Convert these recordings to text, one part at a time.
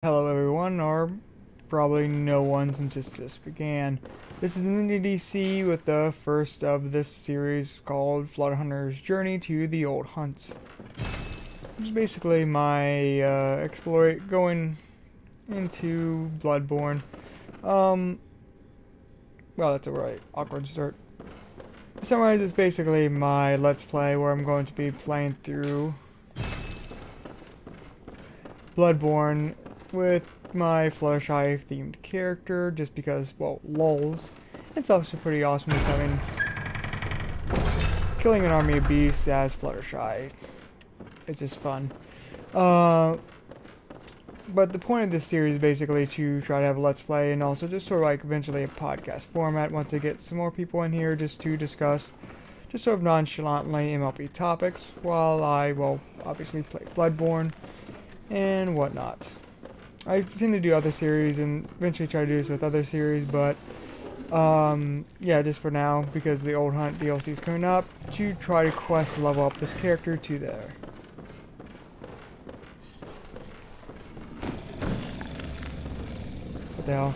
Hello everyone, or probably no one since this just began. This is NinjaDC with the first of this series called Flutter-hunter's Journey to the Old Hunts. Which is basically my going into Bloodborne. Well, that's a right awkward start. To summarize, it's basically my Let's Play where I'm going to be playing through Bloodborne with my Fluttershy themed character, just because, well, lols. It's also pretty awesome just having killing an army of beasts as Fluttershy. It's just fun. But the point of this series is basically to try to have a Let's Play and also just sort of like eventually a podcast format once I get some more people in here just to discuss just sort of nonchalantly MLP topics while I, well, obviously play Bloodborne and whatnot. I tend to do other series and eventually try to do this with other series, but yeah, just for now, because the Old Hunt DLC is coming up, to try to quest level up this character to there. What the hell?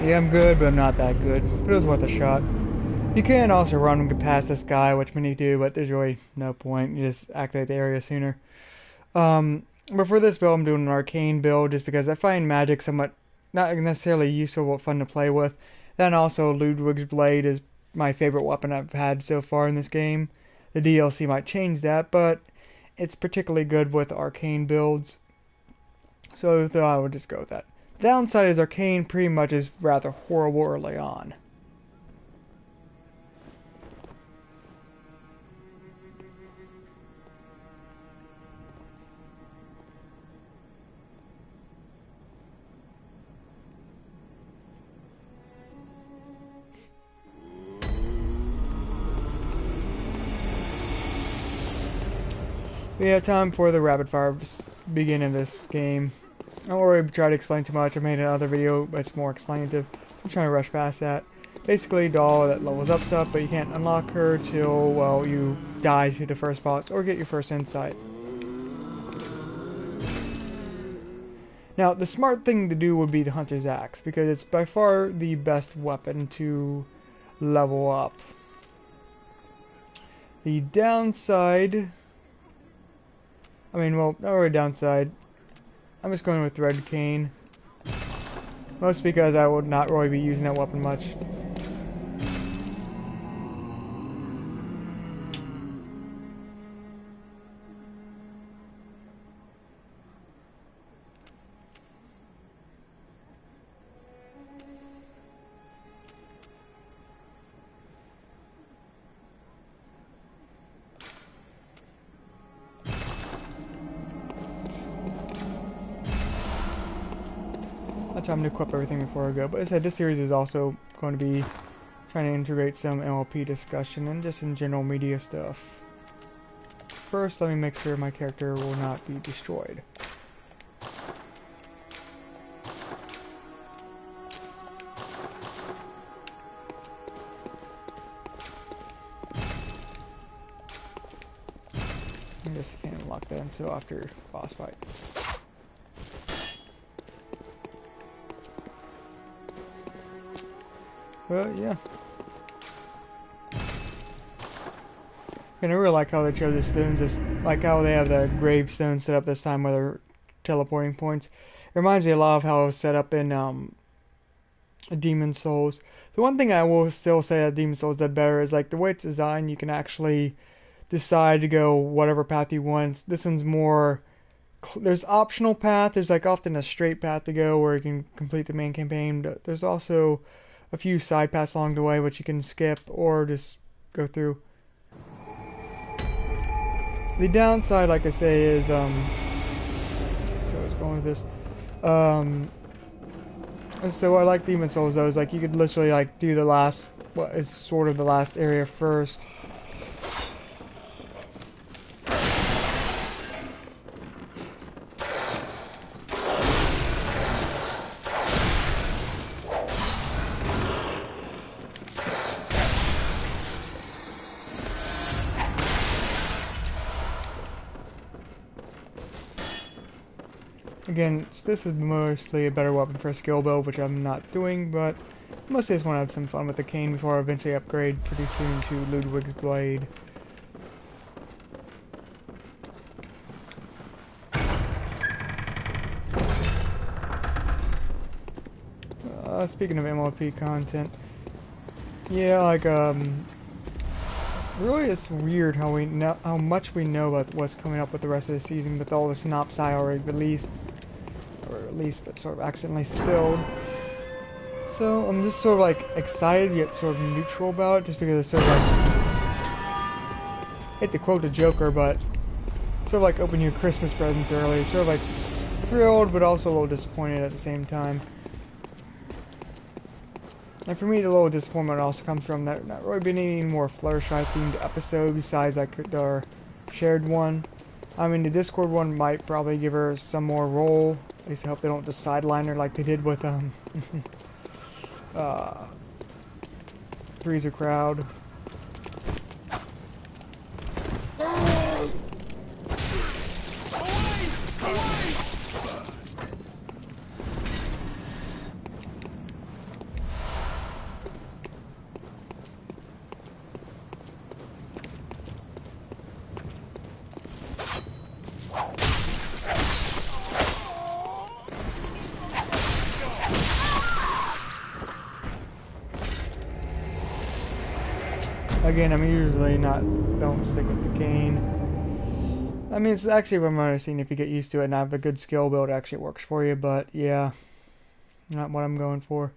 Yeah, I'm good, but I'm not that good. But it was worth a shot. You can also run and get past this guy, which many do, but there's really no point. You just activate the area sooner. But for this build, I'm doing an arcane build just because I find magic somewhat not necessarily useful but fun to play with. Then also Ludwig's Blade is my favorite weapon I've had so far in this game. The DLC might change that, but it's particularly good with arcane builds. So I would just go with that. Downside is arcane pretty much is rather horrible early on. We have time for the rapid fire begin in this game. I don't worry, try to explain too much. I made another video, but it's more explanative. So I'm trying to rush past that. Basically, doll that levels up stuff, but you can't unlock her till, well, you die to the first boss or get your first insight. Now, the smart thing to do would be the Hunter's Axe, because it's by far the best weapon to level up. The downside... well, not really downside. I'm just going with Red Cane. Mostly because I would not really be using that weapon much. Time to equip everything before I go. But as I said, this series is also going to be trying to integrate some MLP discussion and just in general media stuff. First, let me make sure my character will not be destroyed. I guess I can't unlock that until after boss fight. But yeah. And I really like how they chose the stones, just like how they have the gravestones set up this time where they're teleporting points. It reminds me a lot of how it was set up in Demon Souls. The one thing I will still say that Demon Souls did better is like the way it's designed, you can actually decide to go whatever path you want. This one's more, there's optional path. There's like often a straight path to go where you can complete the main campaign. But there's also a few side paths along the way which you can skip or just go through. The downside, like I say, is so I was going with this. So I like Demon Souls though, is like you could literally like do the last, what is sort of the last area first. Again, this is mostly a better weapon for a skill build, which I'm not doing, but mostly just want to have some fun with the cane before I eventually upgrade pretty soon to Ludwig's Blade. Speaking of MLP content, yeah, like, really it's weird how much we know about what's coming up with the rest of the season with all the synopsis I already released. Or at least but sort of accidentally spilled. So I'm just sort of like excited yet sort of neutral about it, just because it's sort of like, I hate to quote the Joker, but sort of like open your Christmas presents early. Sort of like thrilled but also a little disappointed at the same time. And for me, the little disappointment also comes from that not really been any more Fluttershy themed episode besides like our shared one. I mean, the Discord one might probably give her some more role. At least I hope they don't just sideline her like they did with Freezer Crowd. Again, I'm usually don't stick with the cane. I mean, it's actually from what I've seen, if you get used to it and have a good skill build, it actually works for you, but yeah, not what I'm going for.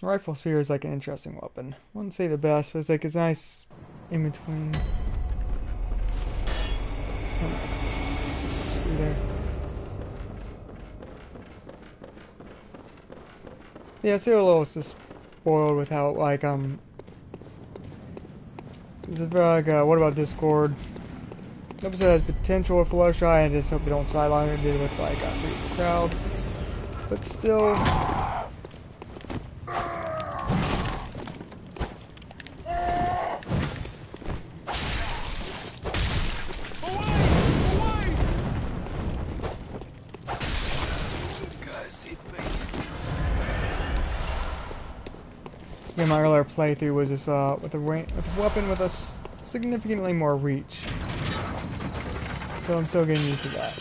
Rifle spear is like an interesting weapon. I wouldn't say the best, but it's like it's nice in between. There. Yeah, it's still a little spoiled with how like this is like what about Discord? The episode has potential with Fluttershy, and I just hope they don't sideline it. Did with like Freezer Crowd, but still. Yeah, my earlier playthrough was this with a weapon with a significantly more reach, so I'm still getting used to that.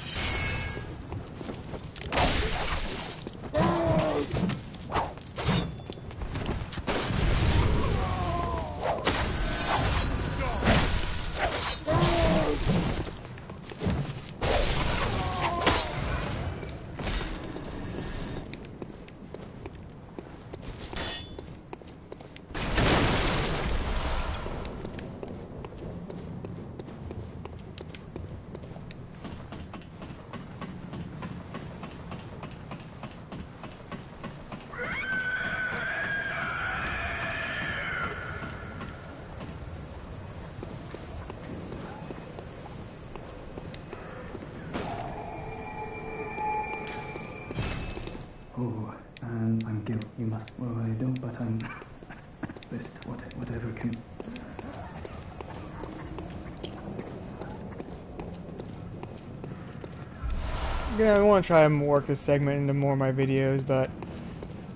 Oh, I'm guilty. You must. Well, I don't, but I'm. Best, whatever can. Yeah, I want to try and work this segment into more of my videos, but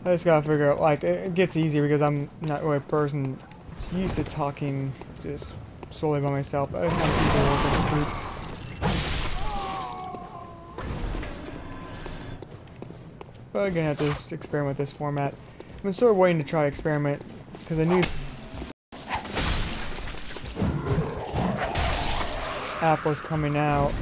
I just gotta figure out, like, it gets easier because I'm not really a person that's used to talking just solely by myself. I just want people to work in groups. But again, I have to just experiment with this format. I've been sort of waiting to try to experiment because I knew app was coming out.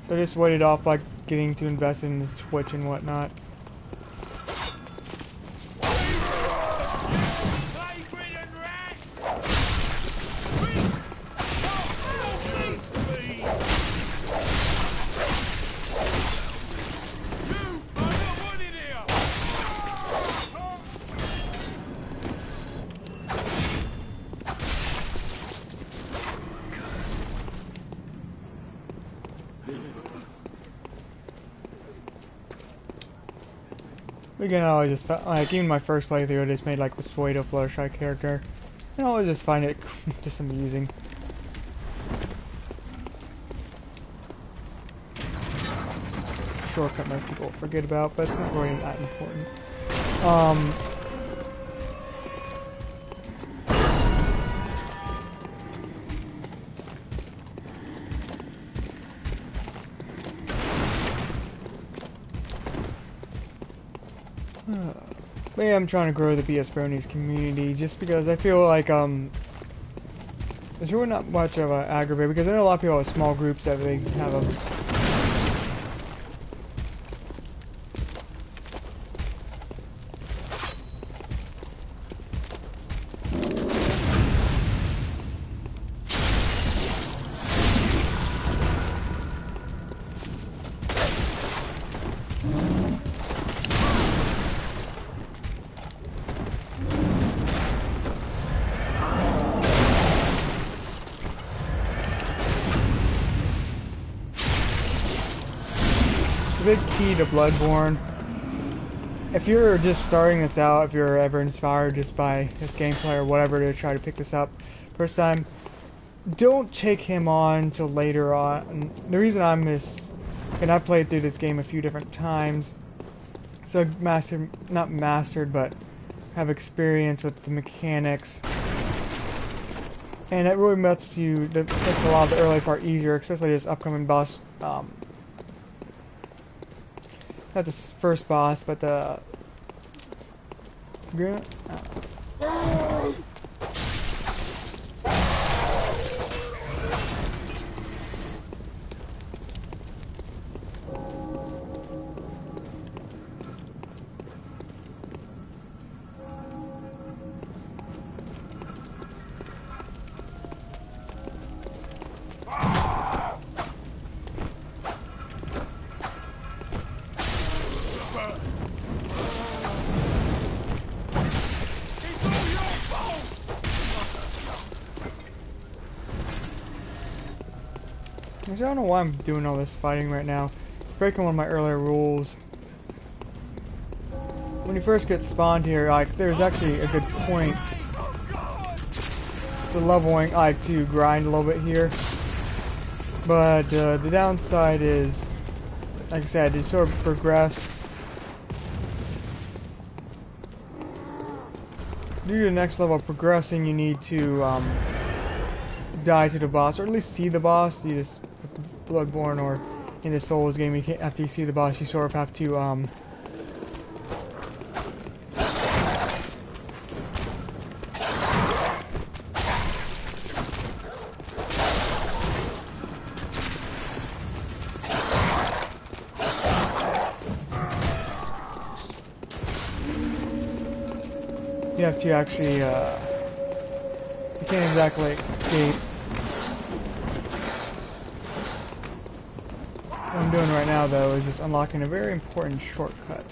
So I just waited off by getting to invest in this Twitch and whatnot. Again, I always just felt like, even my first playthrough, I just made like a pseudo Fluttershy character. And I always just find it just amusing. Shortcut most people forget about, but it's not really that important. But yeah, I'm trying to grow the BS Bronies community just because I feel like there's really not much of an aggravate because I know a lot of people have small groups that they have a big key to Bloodborne. If you're just starting this out, if you're ever inspired just by this gameplay or whatever to try to pick this up first time, don't take him on till later on. And the reason I'm this, and I played through this game a few different times, so I've not mastered, but have experience with the mechanics. And it really makes makes a lot of the early part easier, especially this upcoming boss. Not the first boss, but the... I don't know why I'm doing all this fighting right now. It's breaking one of my earlier rules. When you first get spawned here, like, there's actually a good point for leveling, like, to grind a little bit here. But the downside is, like I said, you sort of progress. Due to the next level of progressing, you need to die to the boss, or at least see the boss. You just Bloodborne or in the Souls game, you can't, after you see the boss, you sort of have to you have to actually you can't exactly escape. What I'm doing right now, though, is just unlocking a very important shortcut.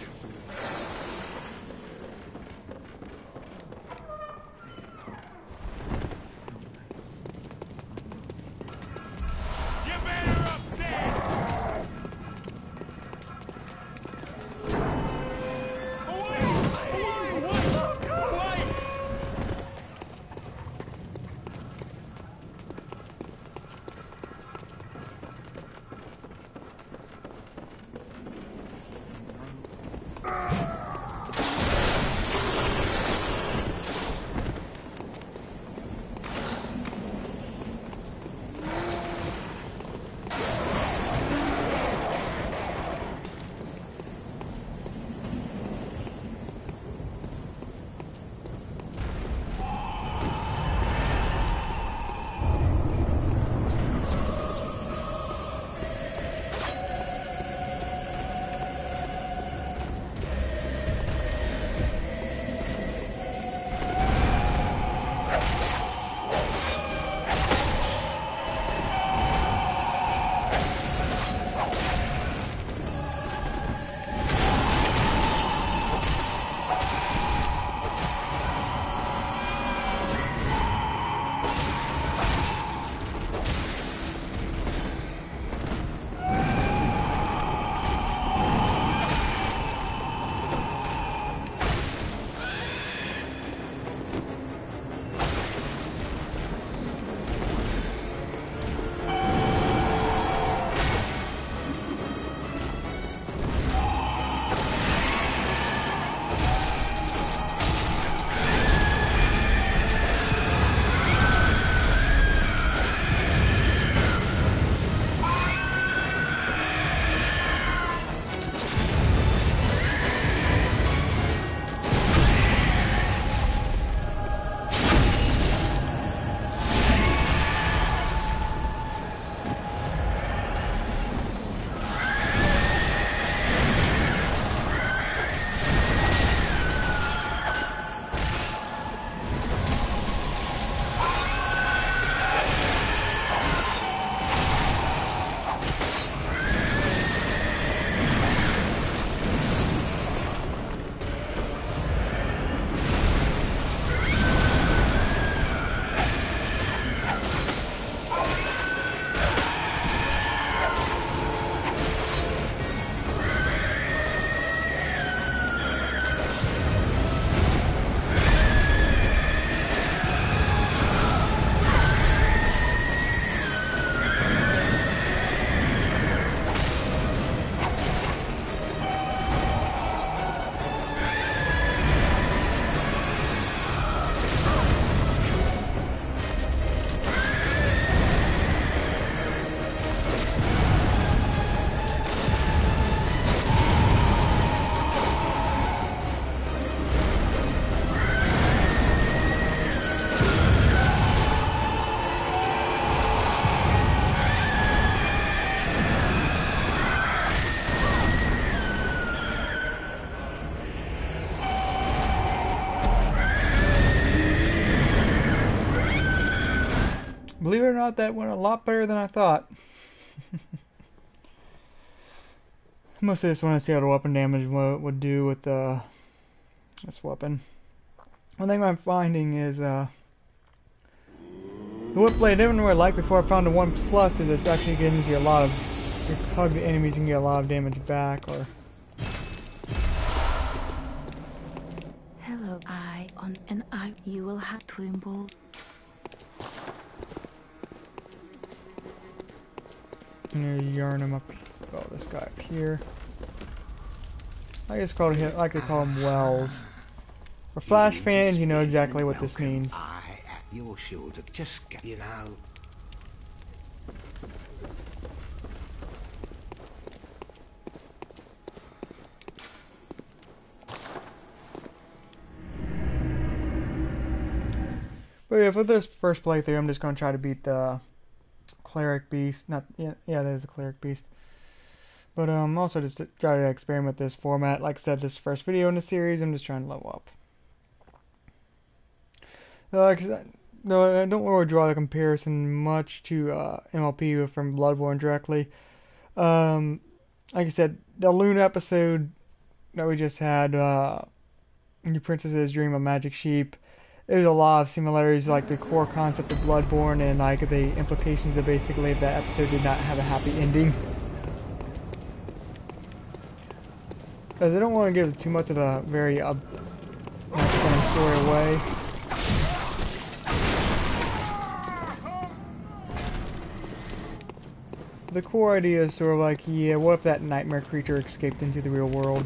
out that went a lot better than I thought. Mostly just want to see how the weapon damage would do with this weapon. One thing I'm finding is the whip blade I didn't really like before I found the 1 Plus is it's actually gives you a lot of, if you hug the enemies you can get a lot of damage back. Or hello, I on an eye you will have to involve. and there's yarn him up. Oh, this guy up here. I just called him. I like to call him Wells. For Flash fans, you know exactly what this means. I at your shoulder, just you know. But yeah, for this first playthrough, I'm just going to try to beat the Cleric Beast. Not yeah, there's a Cleric Beast. But also just to try to experiment with this format. Like I said, this first video in the series, I'm just trying to level up. No, I don't really draw the comparison much to MLP from Bloodborne directly. Like I said, the Loon episode that we just had, Your Princess's Dream of Magic Sheep, there's a lot of similarities, like the core concept of Bloodborne and like the implications of basically that episode did not have a happy ending. Because I don't want to give too much of the very kind of story away. The core idea is sort of like, yeah, what if that nightmare creature escaped into the real world?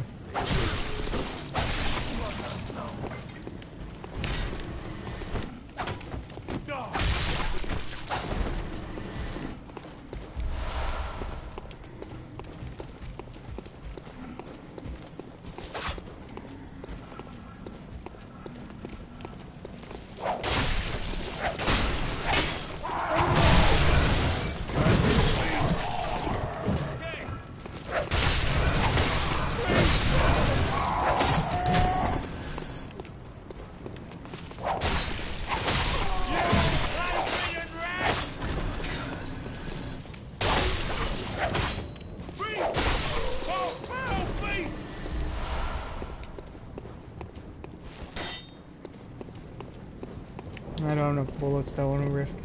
I don't have bullets that I want to risk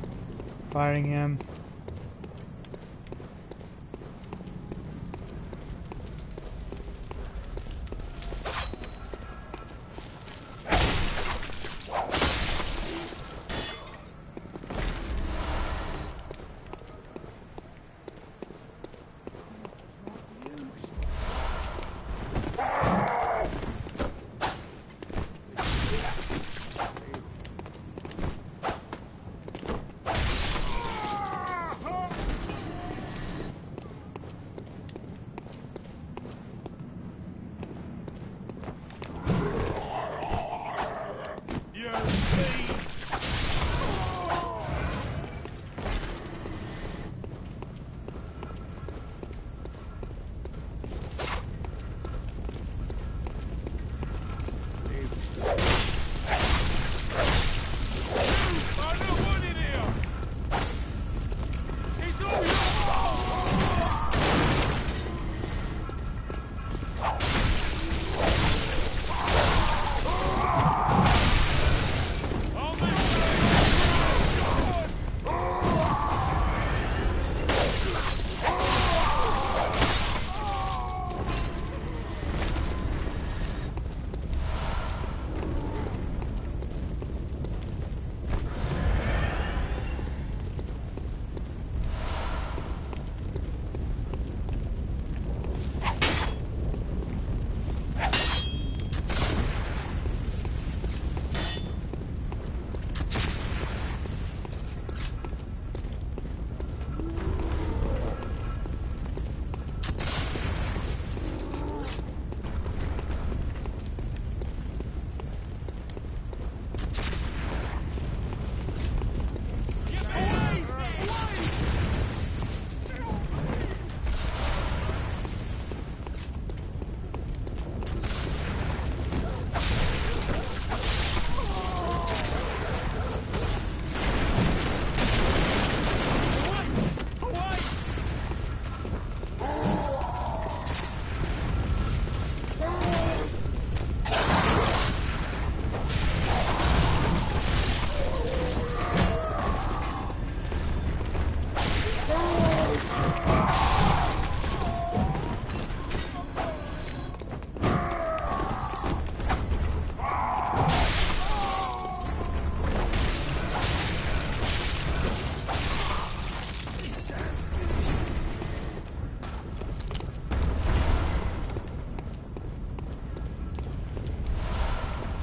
fighting him.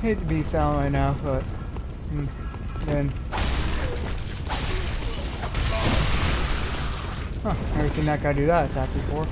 hate to be silent right now, but then. Huh, never seen that guy do that attack before.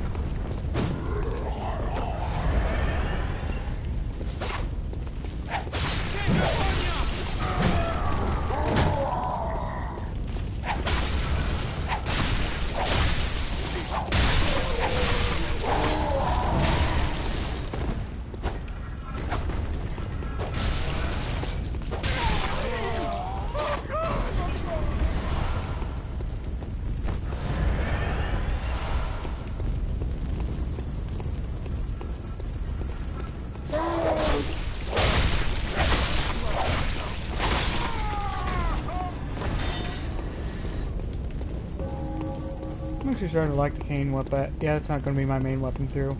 I'm actually starting to like the cane weapon. Yeah, it's not going to be my main weapon through.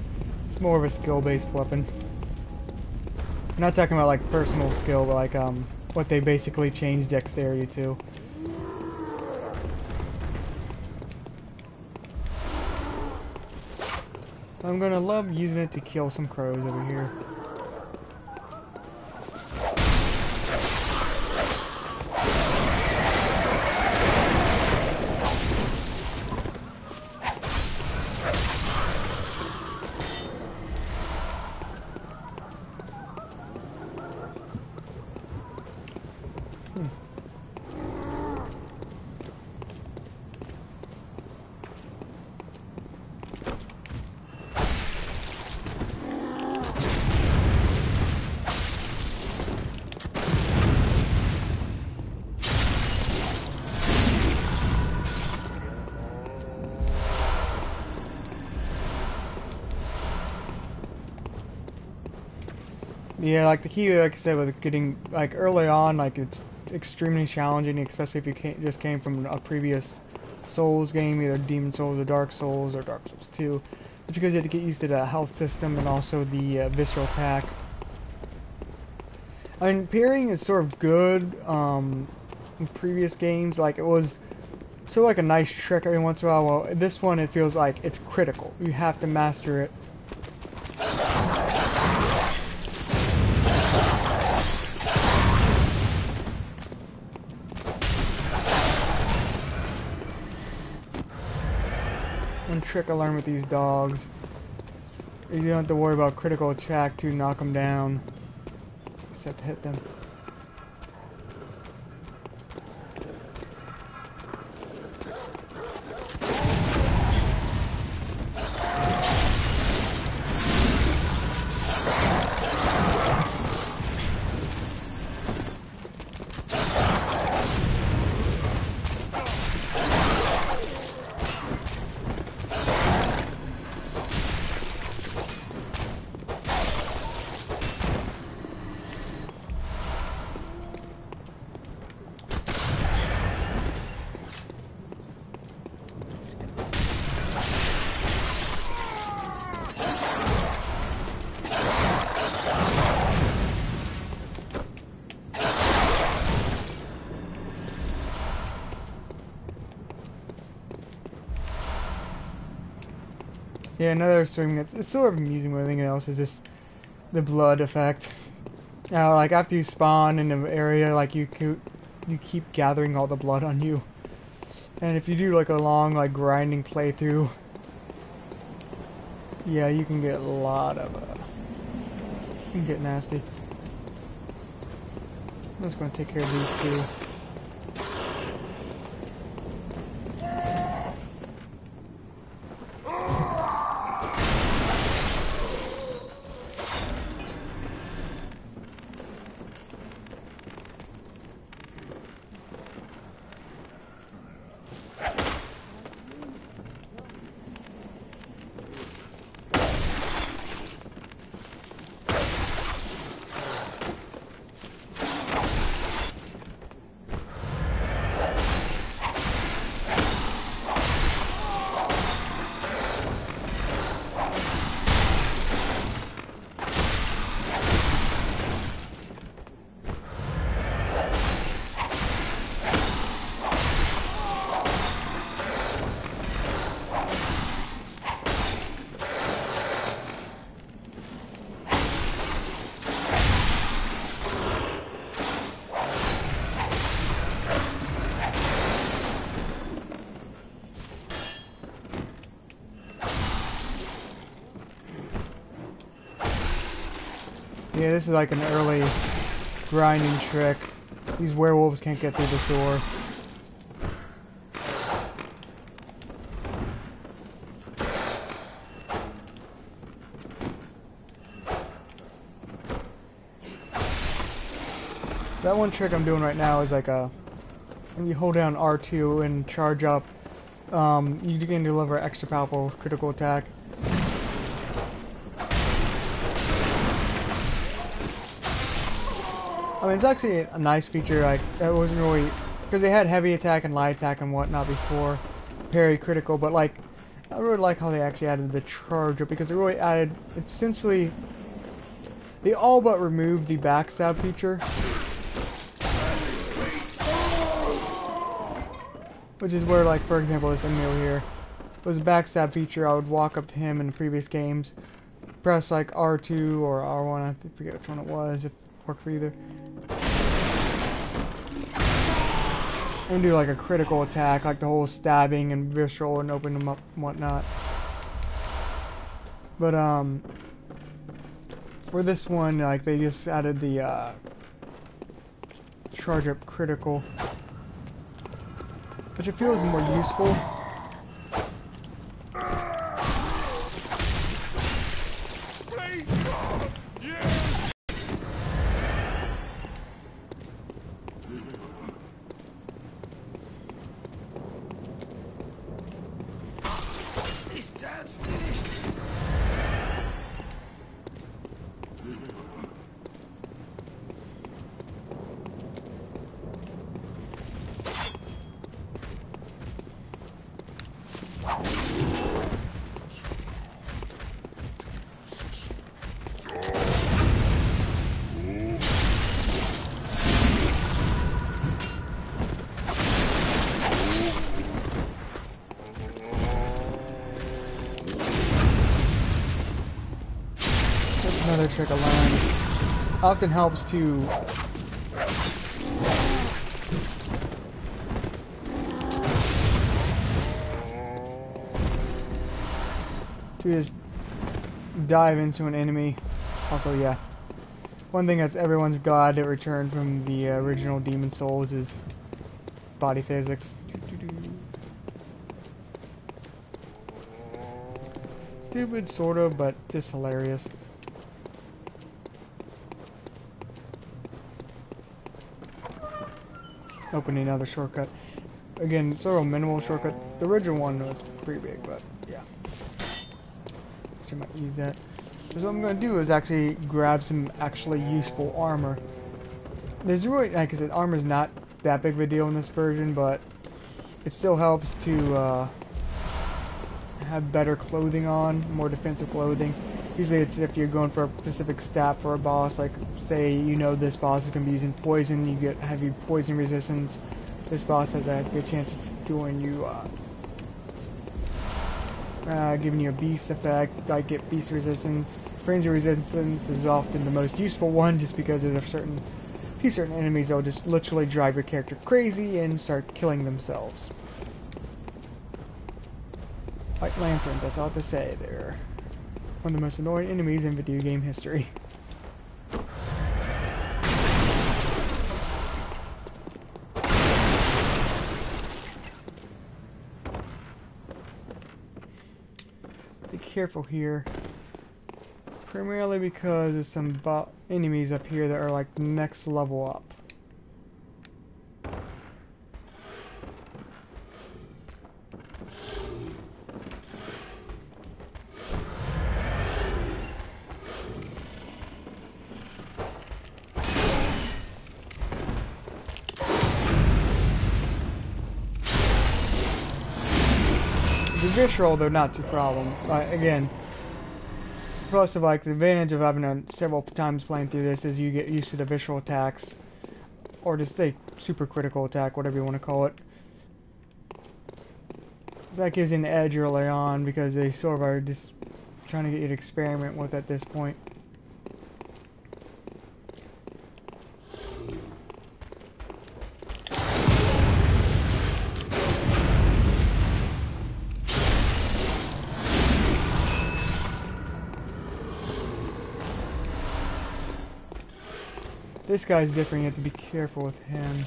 It's more of a skill-based weapon. I'm not talking about like personal skill, but like what they basically changed dexterity to. I'm gonna love using it to kill some crows over here. Yeah, like the key, like I said, with getting, like early on, like it's extremely challenging, especially if you just came from a previous Souls game, either Demon Souls or Dark Souls or Dark Souls 2. It's because you have to get used to the health system and also the visceral attack. I mean, parrying is sort of good in previous games, like it was sort of like a nice trick every once in a while. Well, this one it feels like it's critical. You have to master it. One trick I learned with these dogs is you don't have to worry about critical attack to knock them down. Just have to hit them. Yeah, another thing that's it's sort of amusing with anything else is just the blood effect. Like after you spawn in an area, like you keep gathering all the blood on you, and if you do like a long like grinding playthrough, yeah, you can get a lot of you can get nasty. I'm just gonna take care of these two. Yeah, this is like an early grinding trick. These werewolves can't get through this door. That one trick I'm doing right now is like when you hold down R2 and charge up, you can deliver extra powerful critical attack. I mean, it's actually a nice feature. Like, that wasn't really, because they had heavy attack and light attack and whatnot before, parry critical, but like, I really like how they actually added the charge up, because it really added, essentially, they all but removed the backstab feature. Which is where, like, for example, this Emil here was a backstab feature. I would walk up to him in the previous games, press like R2 or R1, I forget which one it was, if it worked for either, and do like a critical attack, like the whole stabbing and visceral and open them up and whatnot. But for this one, like, they just added the charge up critical, which it feels more useful. This town's finished. Another trick I learned. Often helps to just dive into an enemy. Also, yeah, one thing that's everyone's god that returned from the original Demon Souls is body physics. Stupid, sort of, but just hilarious. Opening another shortcut. Again, sort of a minimal shortcut. The original one was pretty big, but yeah. I might use that. So what I'm going to do is actually grab some actually useful armor. There's really, like I said, armor's not that big of a deal in this version, but it still helps to have better clothing on, more defensive clothing. Usually it's if you're going for a specific stat for a boss, like say you know this boss is going to be using poison, you get heavy poison resistance. This boss has a good chance of doing you, giving you a beast effect, like get beast resistance. Frenzy resistance is often the most useful one, just because there's a few certain enemies that will just literally drive your character crazy and start killing themselves. White lanterns, that's all I have to say. They're one of the most annoying enemies in video game history. Be careful here. Primarily because there's some enemies up here that are like next level up. The visceral, they're not too problem. Again, plus of like the advantage of having several times playing through this is you get used to the visceral attacks, or just a super critical attack, whatever you want to call it. So that gives you an edge early on because they sort of are just trying to get you to experiment with at this point. This guy's different, you have to be careful with him.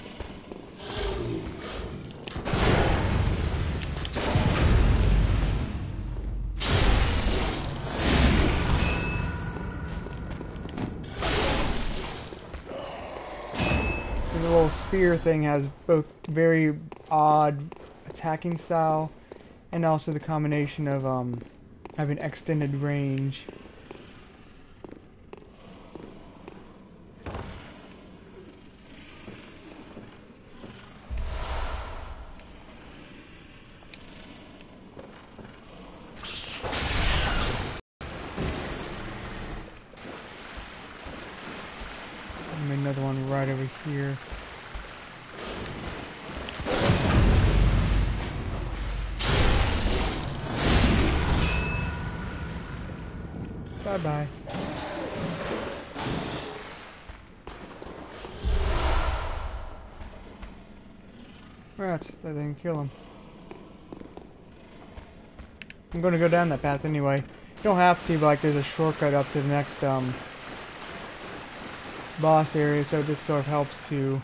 The little spear thing has both very odd attacking style and also the combination of having extended range. Another one right over here. Bye-bye. Rats, that didn't kill him. I'm gonna go down that path anyway. You don't have to, but like there's a shortcut up to the next boss area, so it just sort of helps to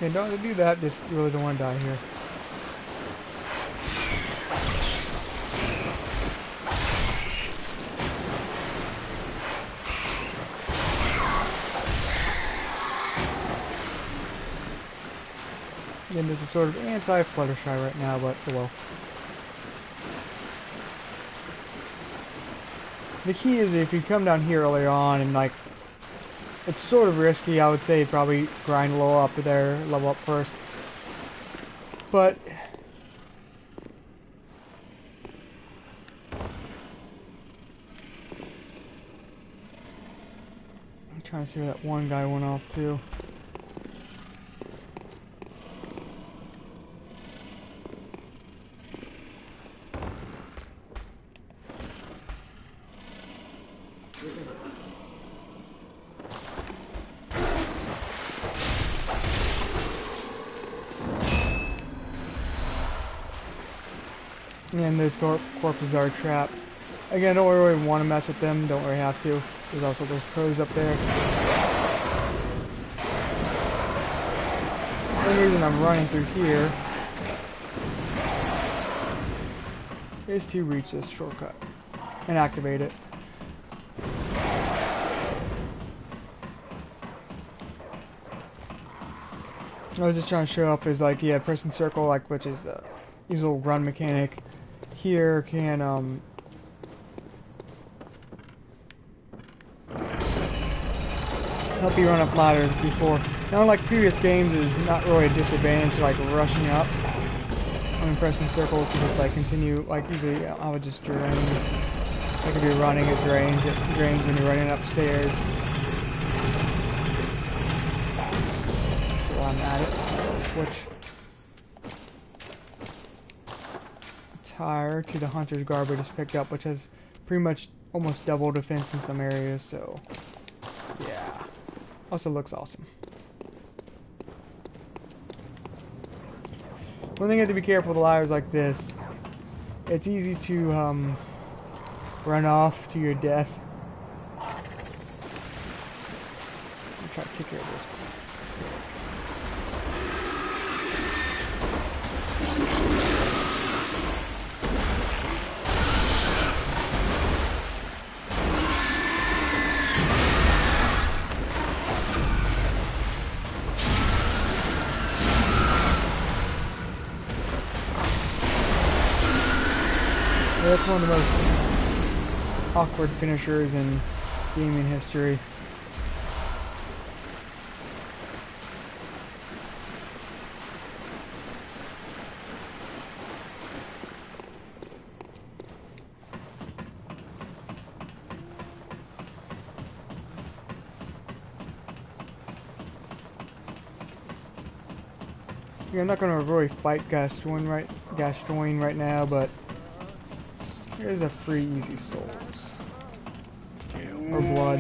okay, don't do that, just really don't want to die here. Again, this is sort of anti-Fluttershy right now, but oh well. The key is if you come down here earlier on and like, it's sort of risky, I would say probably grind a little up there, level up first. But I'm trying to see where that one guy went off to. And those corpses are a trap. Again, don't really want to mess with them, don't really have to. There's also those crows up there. The only reason I'm running through here is to reach this shortcut and activate it. I was just trying to show up is like, yeah, pressing circle, like, which is the usual run mechanic. Here can help you run up ladders before. Now, unlike previous games, there's not really a disadvantage like rushing up. I'm pressing circle to just like continue. Like usually, I would just drains. Like if you're running, it drains. It drains when you're running upstairs. So while I'm at it, switch tire to the hunter's guard we just picked up, which has pretty much almost double defense in some areas, so yeah. Also looks awesome. One thing you have to be careful with ladders like this, it's easy to run off to your death. try to take care of this. Yeah, that's one of the most awkward finishers in gaming history. Yeah, I'm not gonna really fight Gascoigne right now, but here's a free easy souls. Or blood.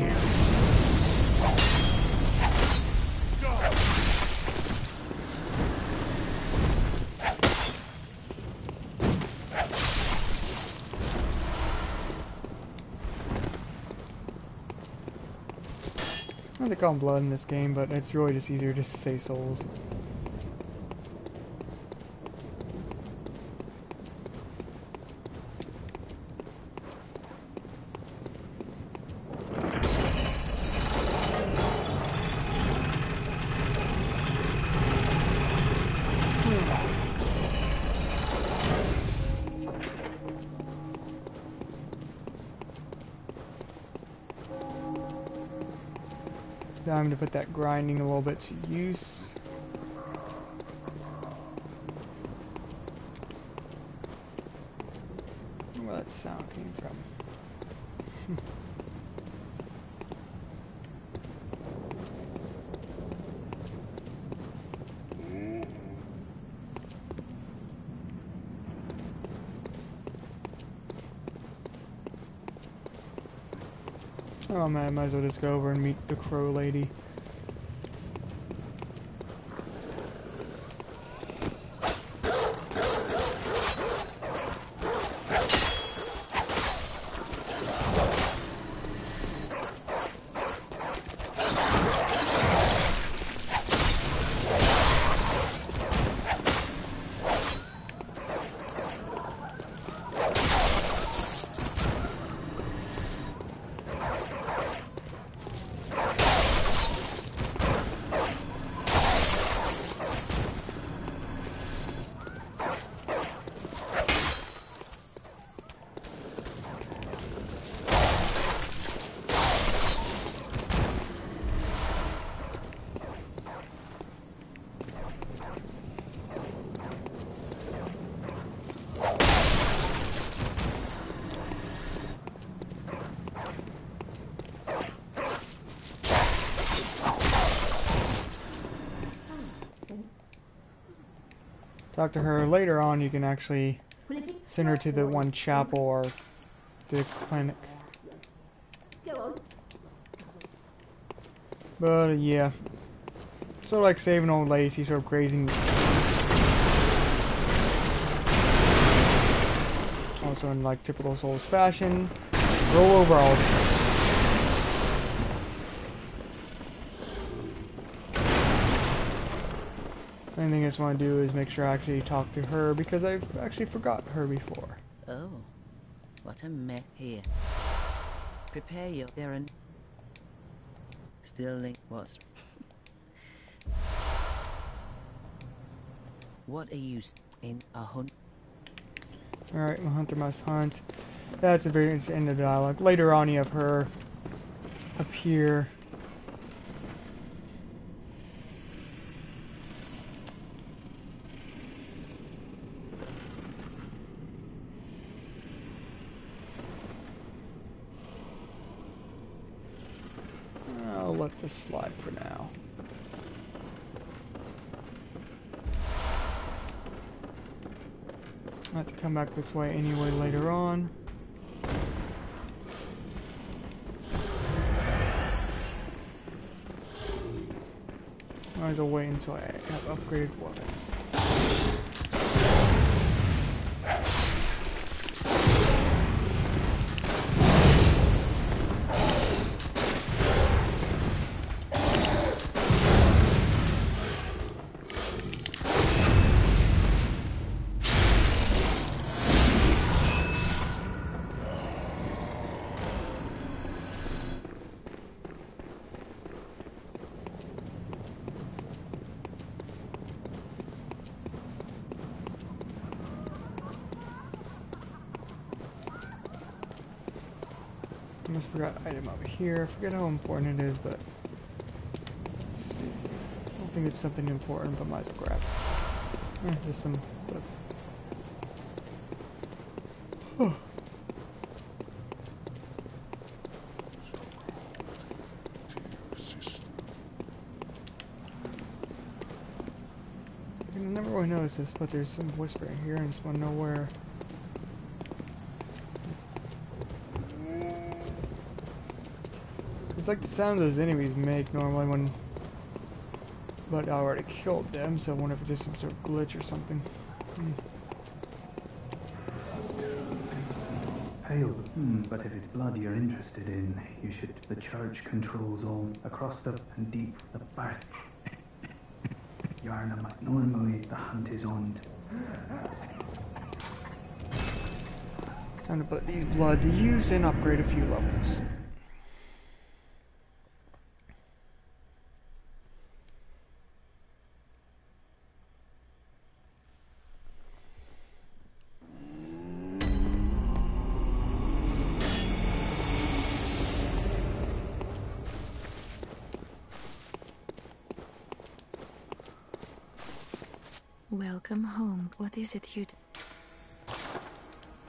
They call them blood in this game, but it's really just easier just to say souls. Now I'm going to put that grinding a little bit to use. Where that sound came from. Oh man, I might as well just go over and meet the crow lady. Talk to her later on. You can actually send her to the one chapel or the clinic. But yeah, sort of like saving old lady. She's sort of grazing. Also in like typical Souls fashion, roll over all the shit. Only thing I just want to do is make sure I actually talk to her because I've actually forgot her before. Oh, what a mess here. Prepare your errand. Still link was. What are you in a hunt? Alright, the hunter must hunt. That's the very end of the dialogue. Later on you have her appear. I'll let this slide for now. I have to come back this way anyway later on. Might as well wait until I have upgraded weapons. Almost forgot item over here. I forget how important it is, but let's see. I don't think it's something important, but might as well grab it. Just some. Oh. I never really noticed this, but there's some whispering here, and I just want to know where. It's like the sound those enemies make normally when, but I already killed them, so I wonder if it's just some sort of glitch or something. Pale, but if it's blood you're interested in, you should. The church controls all across the and deep the barth. Yarnum, normally the hunt is on. Time to put these blood to use and upgrade a few levels. Welcome home. What is it you'd...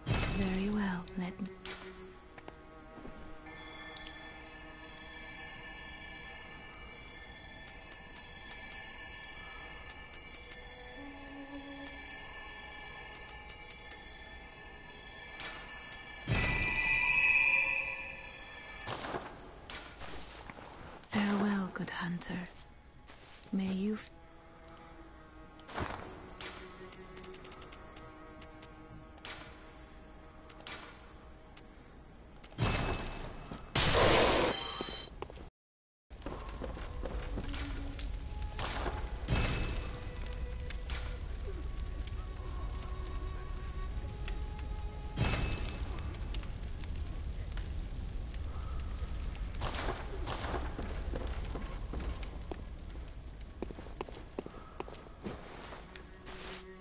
Very well, let me... Farewell, good hunter. May you...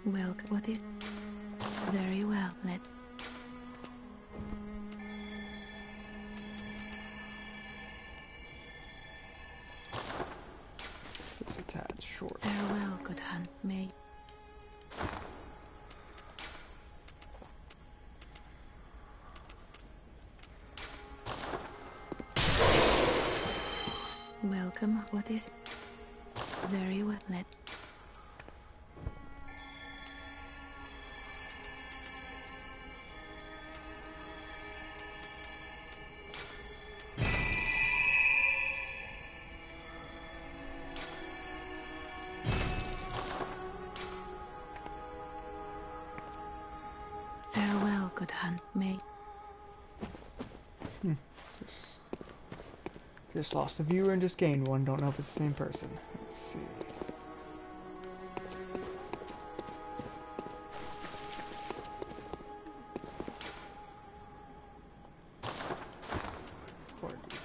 Well, what is... Very well, let... Just a tad short. Farewell, good hunt. May... Welcome, what is... Very well, let... Farewell, good hunt. May... Just lost a viewer and just gained one. Don't know if it's the same person. Let's see. Before I do that.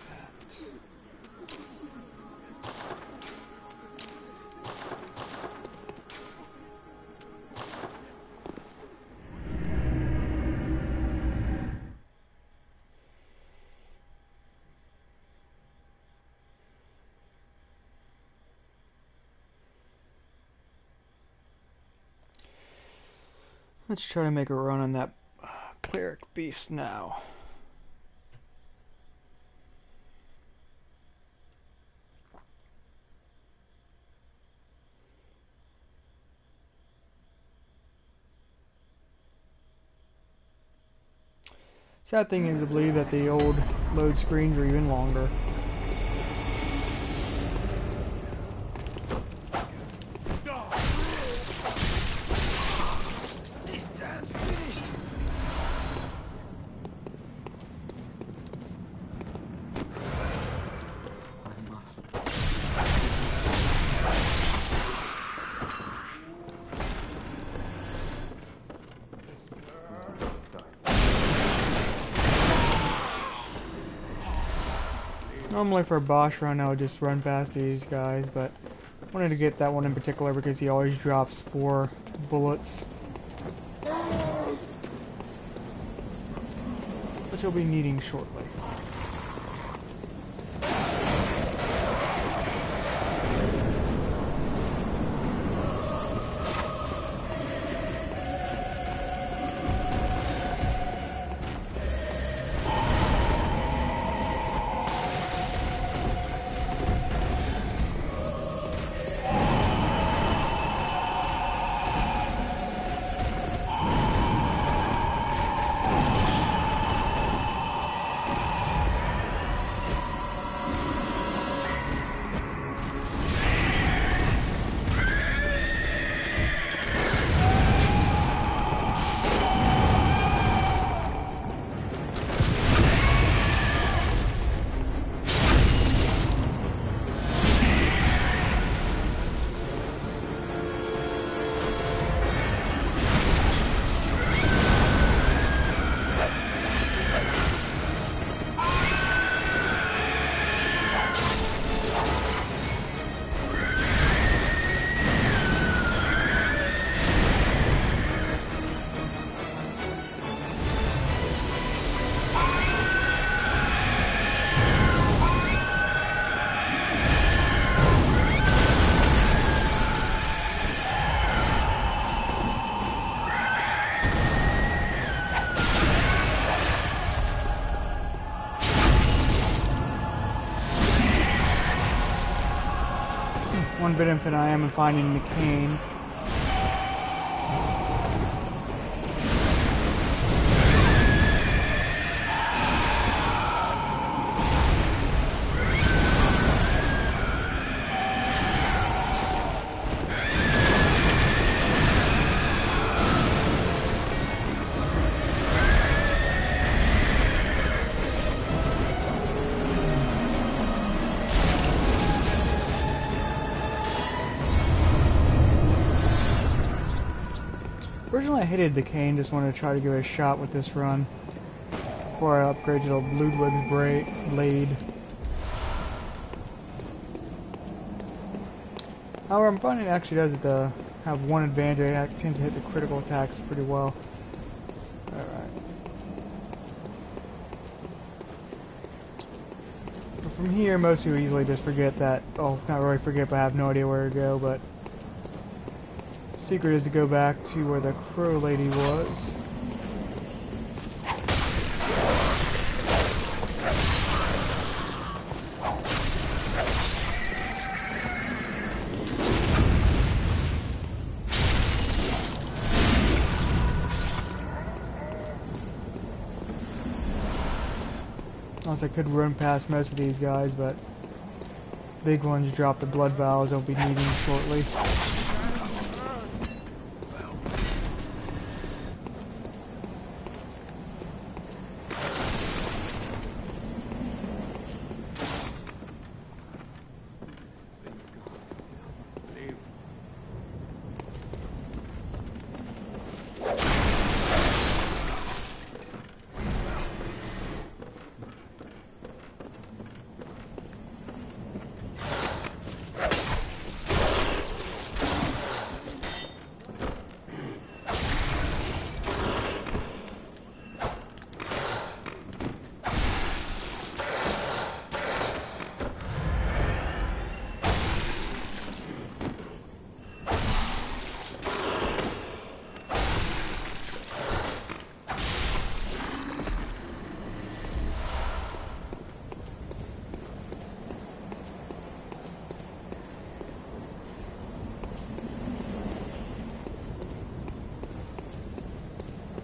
Let's try to make a run on that cleric beast now. Sad thing is, I believe that the old load screens are even longer. Normally for a boss run I would just run past these guys, but I wanted to get that one in particular because he always drops 4 bullets, which he'll be needing shortly. one benefit I am in finding the cane. Originally I hated the cane, just wanted to try to give it a shot with this run before I upgrade to the Ludwig's blade. However, I'm finding it actually does have one advantage. I tend to hit the critical attacks pretty well. Alright. From here, most people easily just forget that. Oh, not really forget, but I have no idea where to go, but secret is to go back to where the crow lady was. Unless I could run past most of these guys, but big ones drop the blood vials I'll be needing shortly.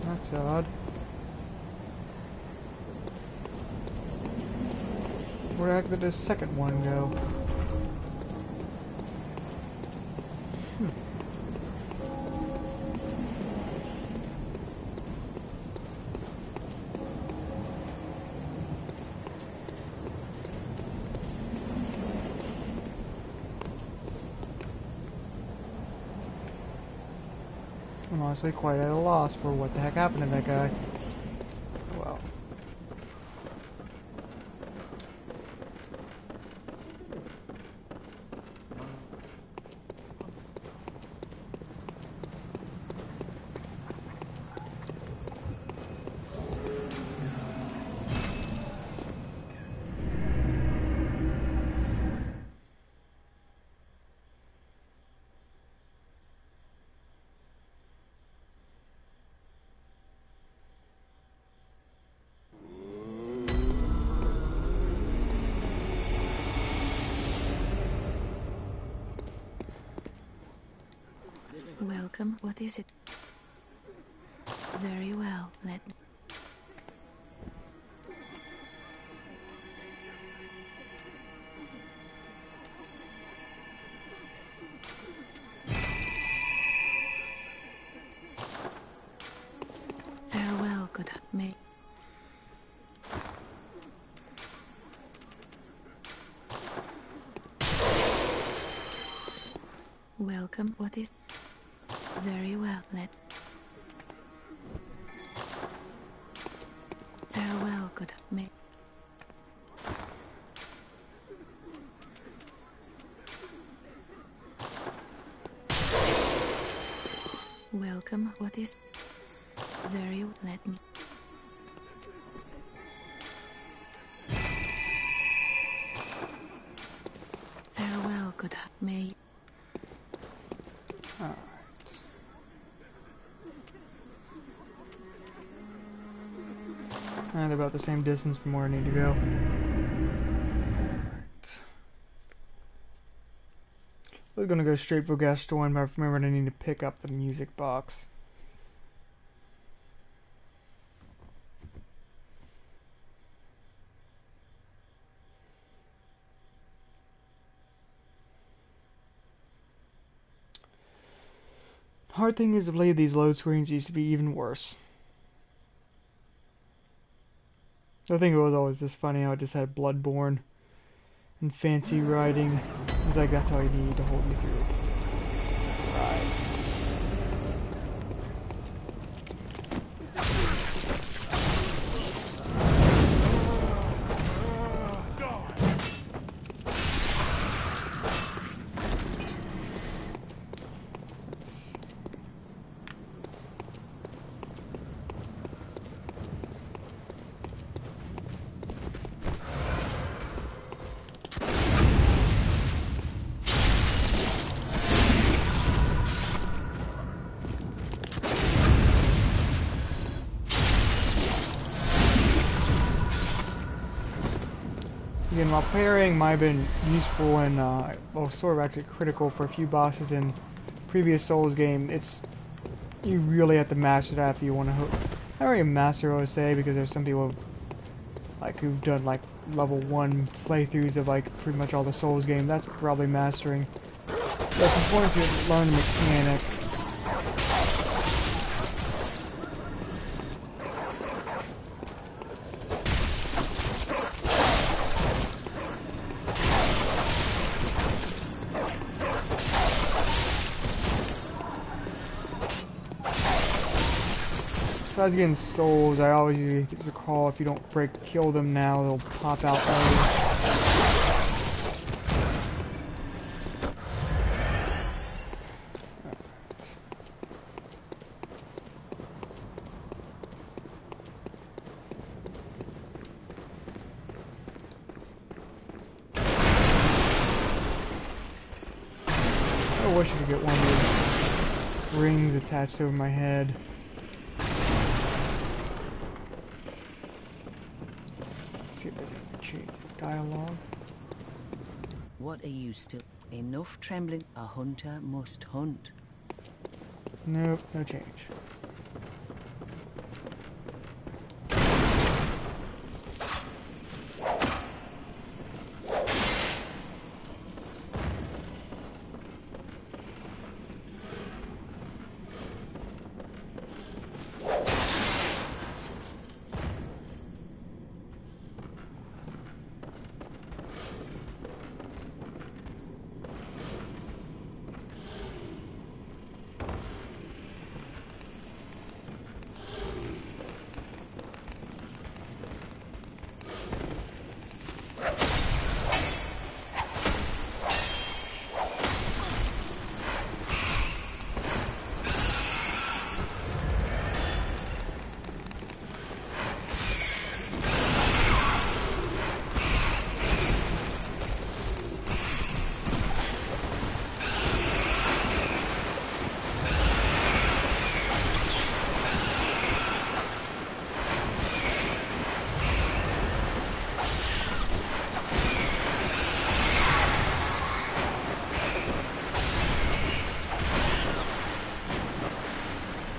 That's odd. Where the heck did this second one go? I'm honestly quite at a loss for what the heck happened to that guy. Well. Welcome. What is it? Very well. Let farewell, good may. Welcome. What is very well. Let farewell, good may. Welcome. What is very let me. Farewell, good may. Alright. And about the same distance from where I need to go. Alright. was gonna go straight for guest one, but I remembered I need to pick up the music box. Hard thing is to play these load screens used to be even worse. I think it was always just funny how it just had Bloodborne and fancy writing. It's like that's all you need to hold me through. Right. Again, while parrying might have been useful and, well, sort of actually critical for a few bosses in previous Souls game, you really have to master that if you want to. Not really master, I would say, because there's some people like who've done like level 1 playthroughs of like pretty much all the Souls game. That's probably mastering. But it's important to learn the mechanic. Besides getting souls, I always usually recall if you don't kill them now, they'll pop out later. I wish I could get one of those rings attached over my head. See if there's any dialogue. What are you still? Enough trembling. A hunter must hunt. Nope, no change.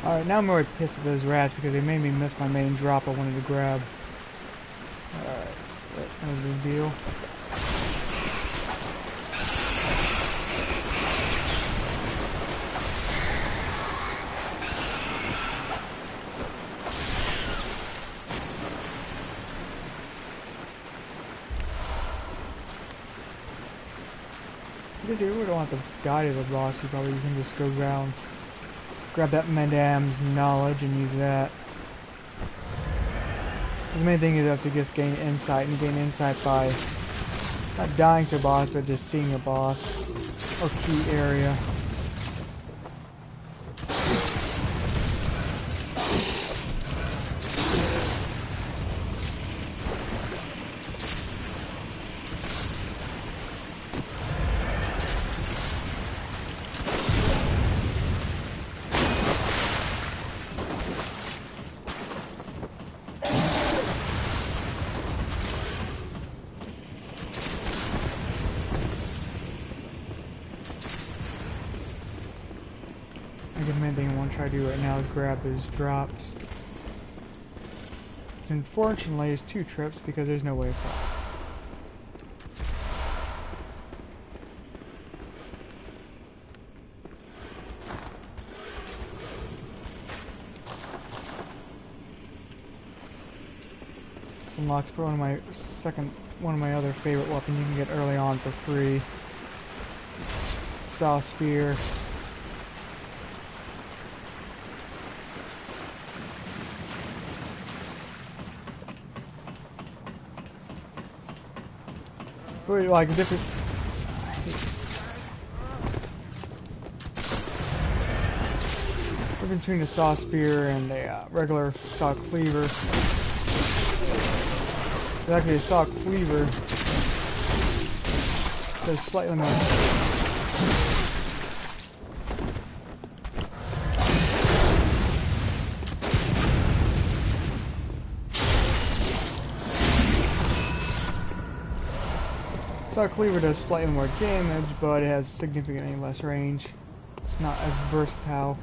Alright, now I'm already pissed at those rats because they made me miss my main drop I wanted to grab. Alright, so that's no big deal. I guess you really don't have to die to the boss, you can just go around. Grab that Madam's knowledge and use that. The main thing is you have to just gain insight, and you gain insight by not dying to a boss, but just seeing a boss or key area. main thing I want to try to do right now is grab those drops. Unfortunately, it's 2 trips because there's no way across. This unlocks for one of my other favorite weapons you can get early on for free. Saw spear. Like different between a saw spear and a regular saw cleaver. It's actually a saw cleaver does slightly more. Saw cleaver does slightly more damage, but it has significantly less range. It's not as versatile.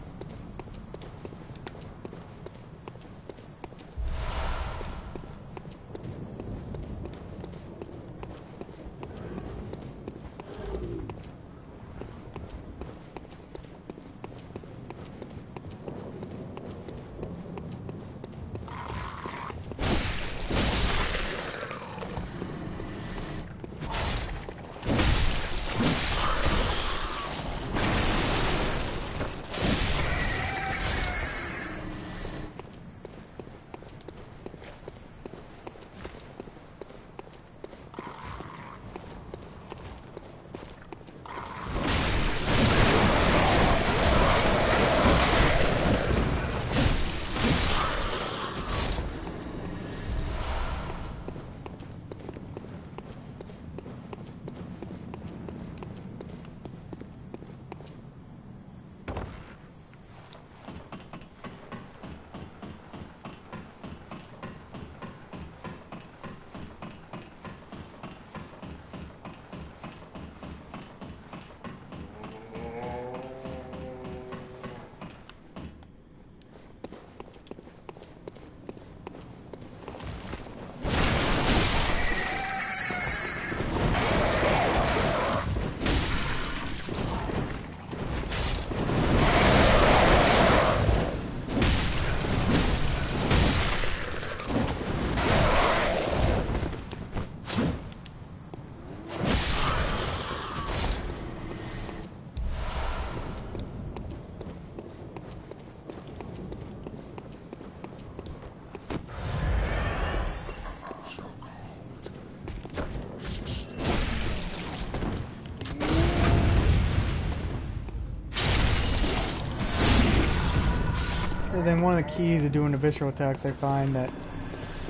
And then one of the keys to doing the visceral attacks, I find that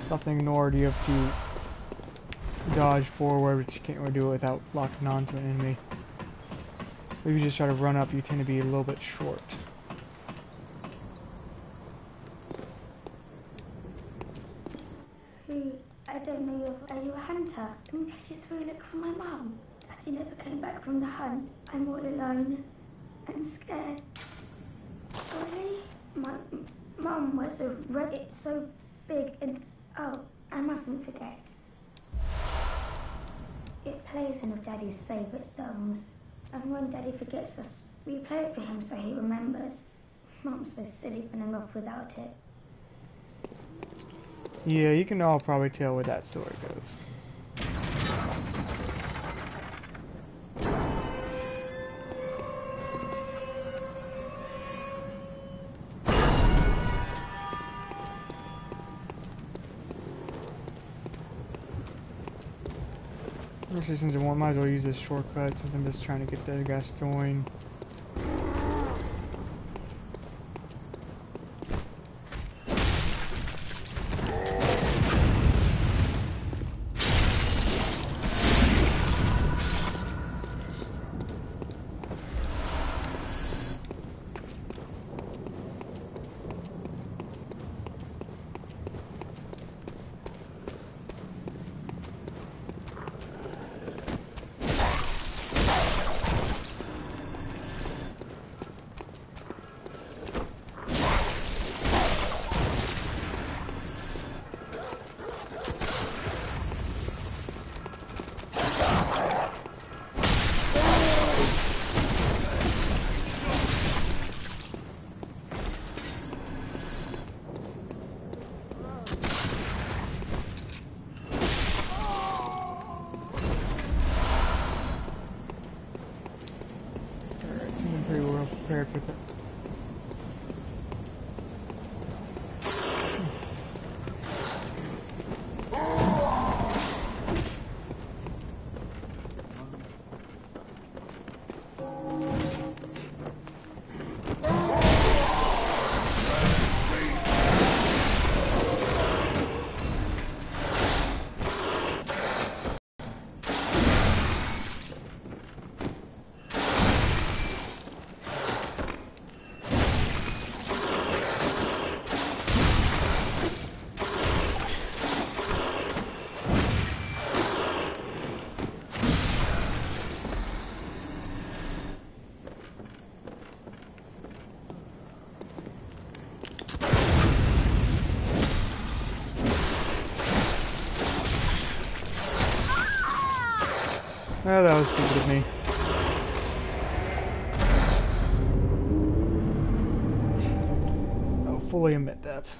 nothing ignored, you have to dodge forward, but you can't really do it without locking onto an enemy. If you just try to run up, you tend to be a little bit short. I don't know you. Are you a hunter? I just really look for my mum. Daddy never came back from the hunt. I'm all alone and scared. Really? My mum was a red. It's so big and oh, I mustn't forget. It plays one of Daddy's favourite songs, and when Daddy forgets us, we play it for him so he remembers. Mum's so silly running off without it. Yeah, you can all probably tell where that story goes. Actually, since I might as well use this shortcut since I'm just trying to get the gas going. Oh, that was stupid of me. I'll fully admit that.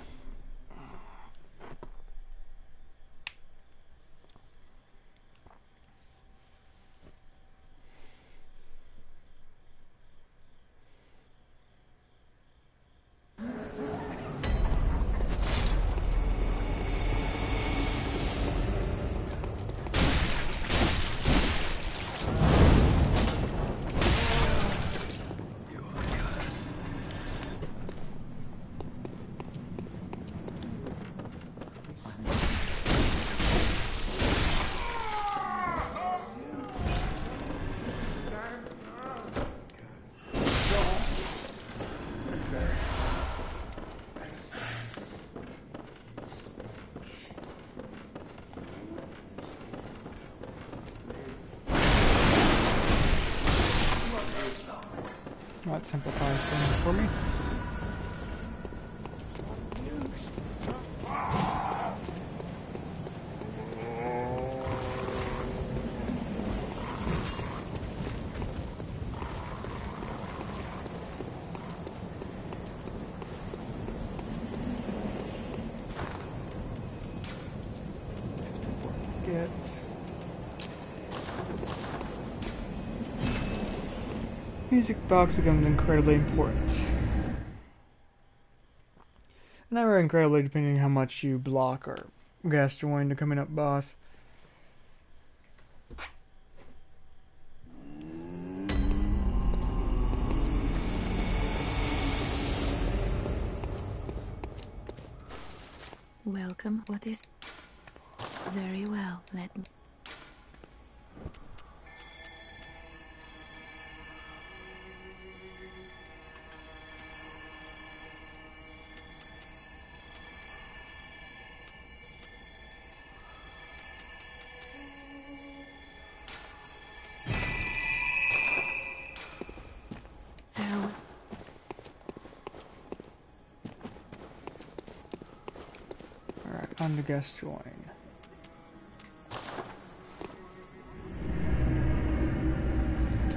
That simplifies things for me. Get music box becomes incredibly important. Not very incredibly, depending on how much you block or gas join the coming up boss. Welcome. What is... Very well. Let me... Farewell. Alright, on to guest join.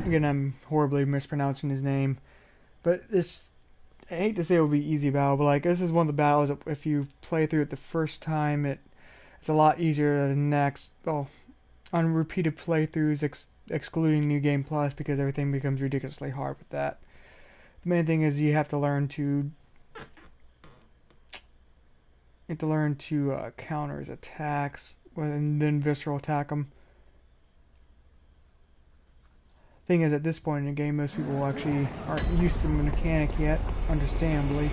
Again, I'm horribly mispronouncing his name, but this, I hate to say it will be easy battle, but like this is one of the battles that if you play through it the first time, it's a lot easier than the next. Well, on repeated playthroughs, excluding New Game Plus, because everything becomes ridiculously hard with that. The main thing is you have to learn to counter his attacks and then visceral attack them. Thing is, at this point in the game, most people actually aren't used to the mechanic yet, understandably.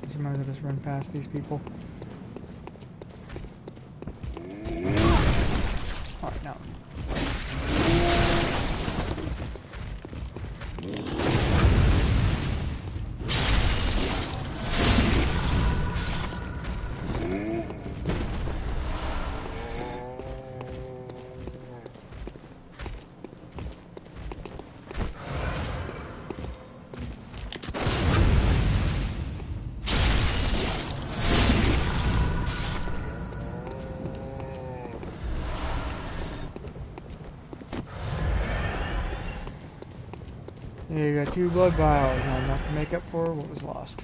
Just might as well just run past these people. Alright, now. Yeah, you got 2 blood vials, now enough to make up for what was lost.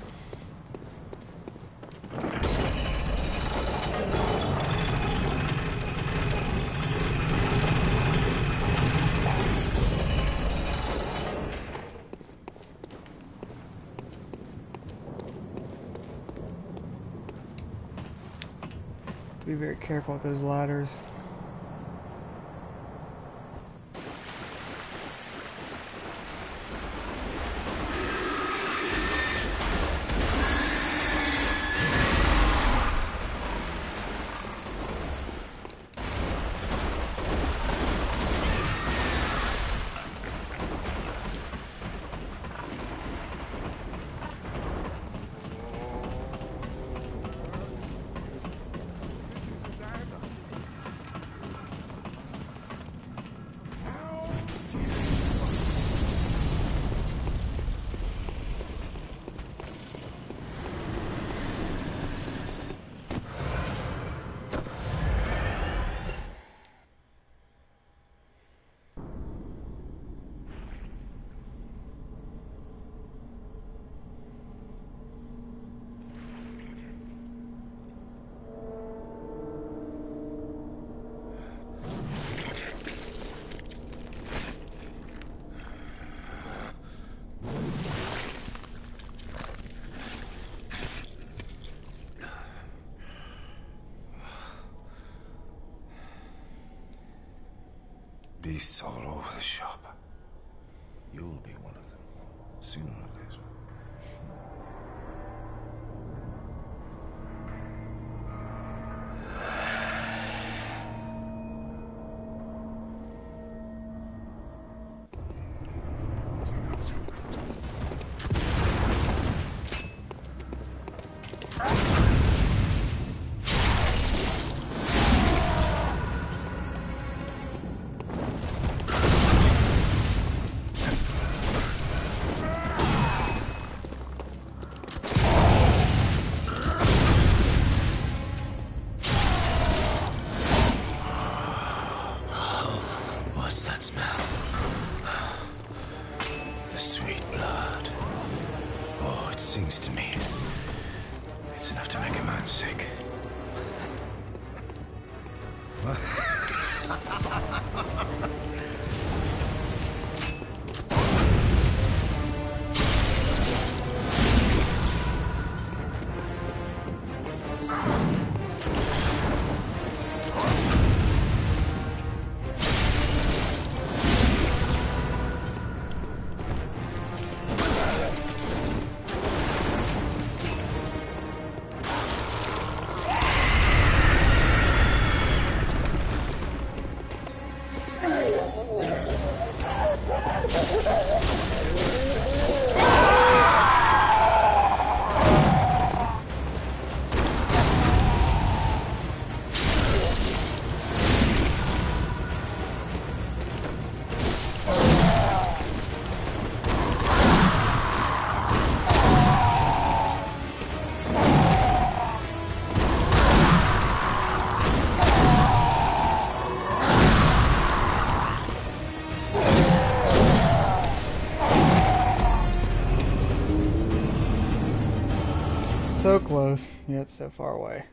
Be very careful with those ladders. beasts all over the shop. You'll be one of them, sooner or later. So close, yet so far away.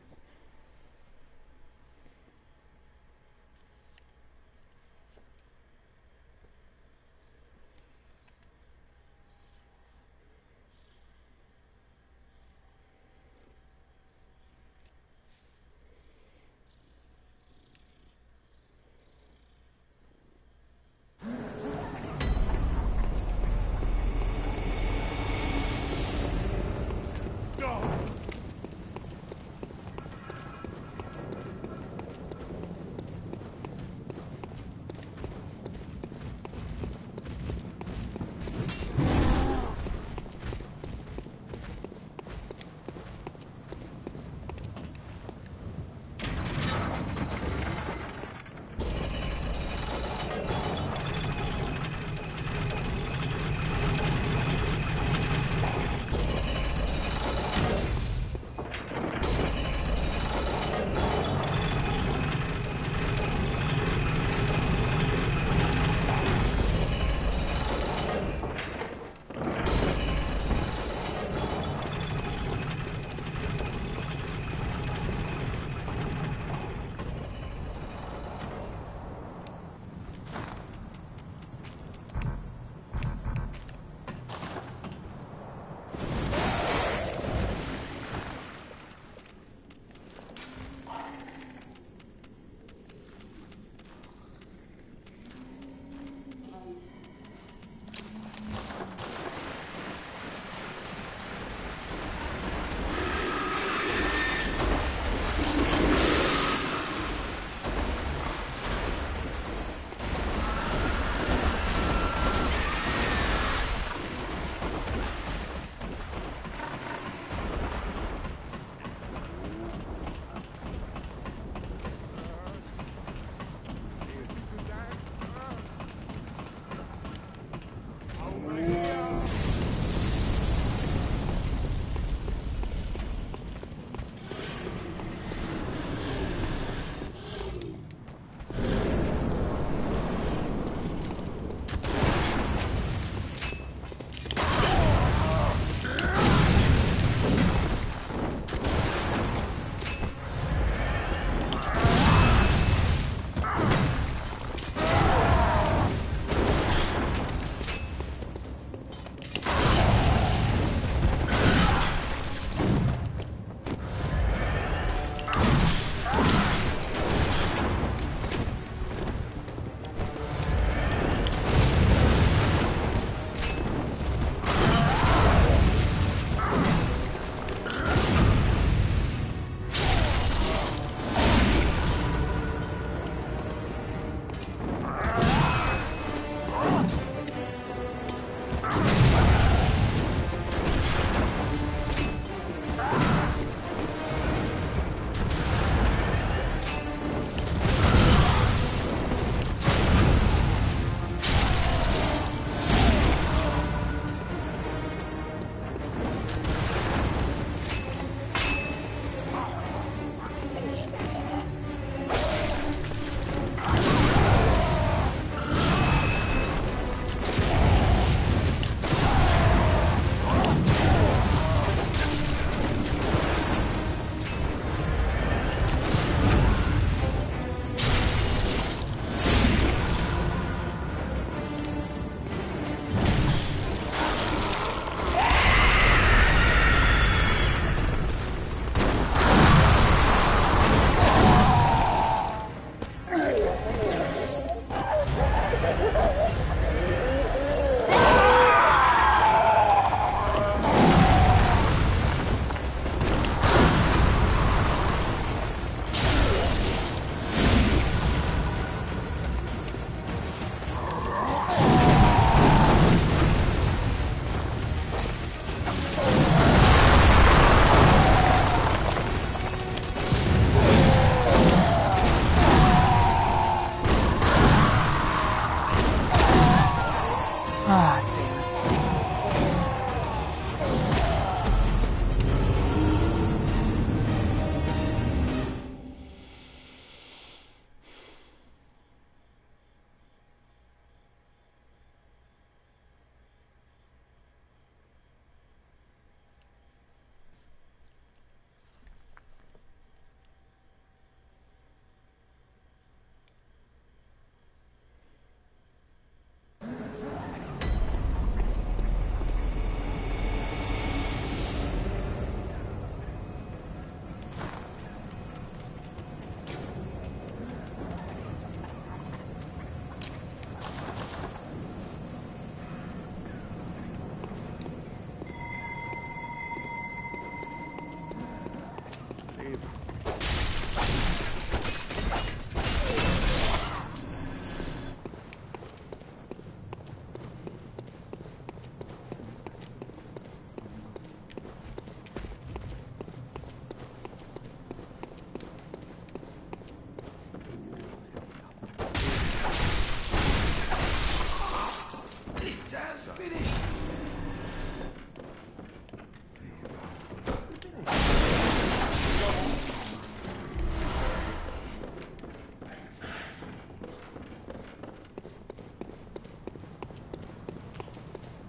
Ah, damn it.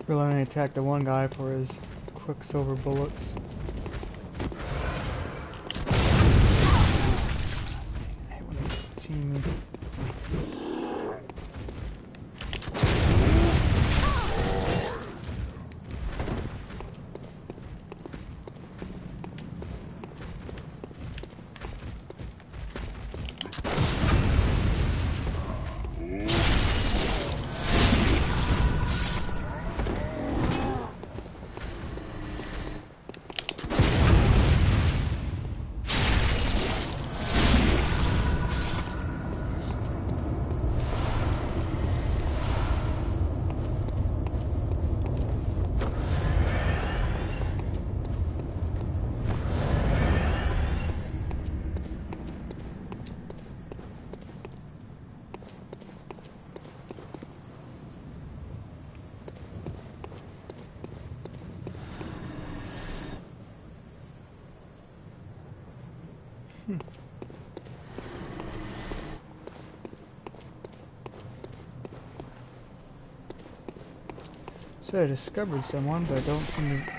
We'll only attack the one guy for his quicksilver bullets. Hey, what are you teaming me? So I discovered someone, but I don't seem to...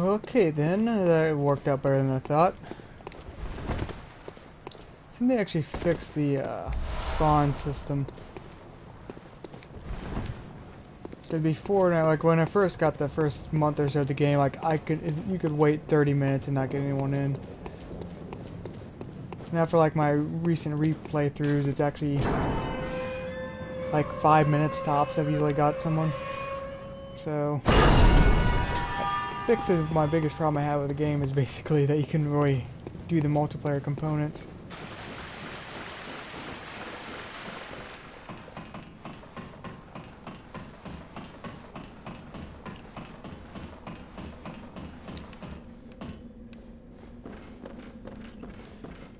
Okay then, that worked out better than I thought. I think they actually fixed the spawn system. So before now, like when I first got the first month or so of the game, like you could wait 30 minutes and not get anyone in. Now for like my recent replay throughs, it's actually like 5 minutes tops. I've usually got someone. So fixes my biggest problem I have with the game is basically that you can really do the multiplayer components.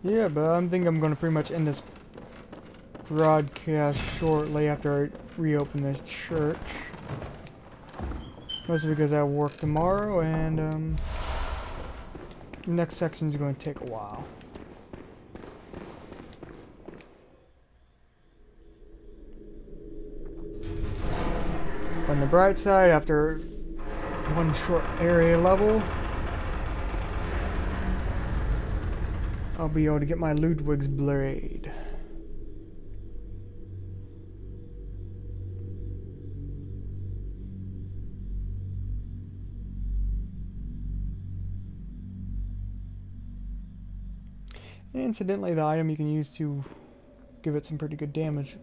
Yeah, but I think I'm going to pretty much end this broadcast shortly after I reopen this church. Mostly because I work tomorrow, and the next section is going to take a while. On the bright side, after one short area level, I'll be able to get my Ludwig's blade. And incidentally, the item you can use to give it some pretty good damage.